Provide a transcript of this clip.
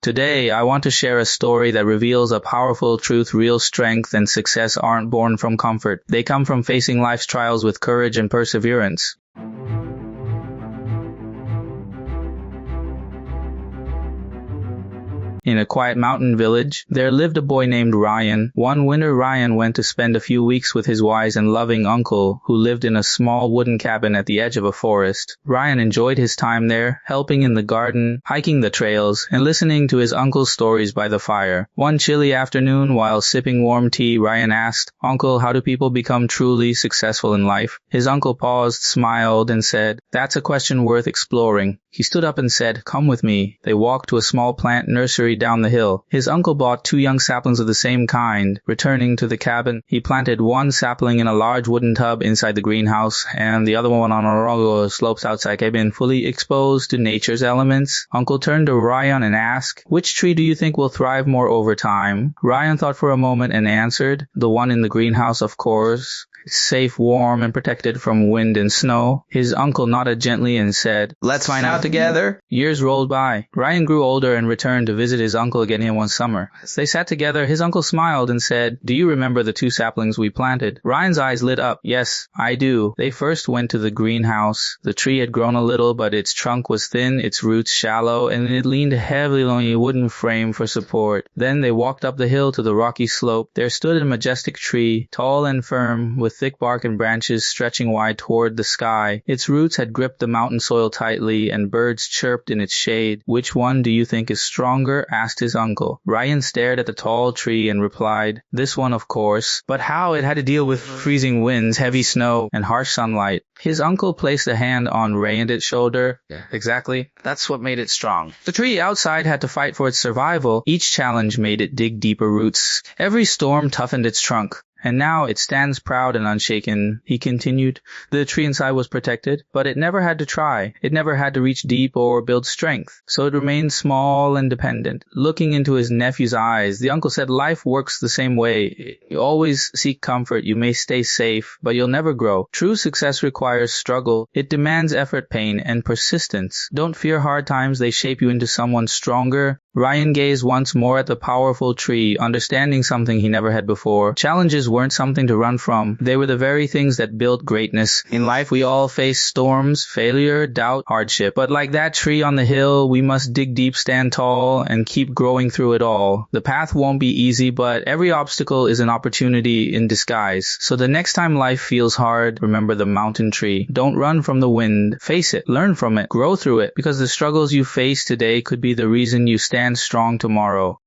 Today, I want to share a story that reveals a powerful truth: real strength and success aren't born from comfort. They come from facing life's trials with courage and perseverance. In a quiet mountain village, there lived a boy named Ryan. One winter, Ryan went to spend a few weeks with his wise and loving uncle, who lived in a small wooden cabin at the edge of a forest. Ryan enjoyed his time there, helping in the garden, hiking the trails, and listening to his uncle's stories by the fire. One chilly afternoon, while sipping warm tea, Ryan asked, "Uncle, how do people become truly successful in life?" His uncle paused, smiled, and said, "That's a question worth exploring." He stood up and said, "Come with me." They walked to a small plant nursery down the hill. His uncle bought 2 young saplings of the same kind. Returning to the cabin, he planted one sapling in a large wooden tub inside the greenhouse, and the other one on a row of slopes outside cabin, fully exposed to nature's elements. Uncle turned to Ryan and asked, "Which tree do you think will thrive more over time?" Ryan thought for a moment and answered, "The one in the greenhouse, of course. It's safe, warm, and protected from wind and snow." His uncle nodded gently and said, "Let's find out together." Years rolled by. Ryan grew older and returned to visit his uncle again one summer. As they sat together, his uncle smiled and said, "Do you remember the 2 saplings we planted?" Ryan's eyes lit up. "Yes, I do." They first went to the greenhouse. The tree had grown a little, but its trunk was thin, its roots shallow, and it leaned heavily on a wooden frame for support. Then they walked up the hill to the rocky slope. There stood a majestic tree, tall and firm, with thick bark and branches stretching wide toward the sky. Its roots had gripped the mountain soil tightly, and birds chirped in its shade. "Which one do you think is stronger?" asked his uncle. Ryan stared at the tall tree and replied, "This one, of course." But how? It had to deal with freezing winds, heavy snow, and harsh sunlight. His uncle placed a hand on Ryan's shoulder. "Yeah, exactly. That's what made it strong." The tree outside had to fight for its survival. Each challenge made it dig deeper roots. Every storm toughened its trunk. "And now it stands proud and unshaken," he continued. The tree inside was protected, but it never had to try. It never had to reach deep or build strength. So it remained small and dependent. Looking into his nephew's eyes, the uncle said, "Life works the same way. You always seek comfort. You may stay safe, but you'll never grow. True success requires struggle. It demands effort, pain, and persistence. Don't fear hard times. They shape you into someone stronger." Ryan gazed once more at the powerful tree, understanding something he never had before. Challenges weren't something to run from. They were the very things that built greatness. In life, we all face storms, failure, doubt, hardship. But like that tree on the hill, we must dig deep, stand tall, and keep growing through it all. The path won't be easy, but every obstacle is an opportunity in disguise. So the next time life feels hard, remember the mountain tree. Don't run from the wind. Face it, learn from it, grow through it, because the struggles you face today could be the reason you stand strong tomorrow.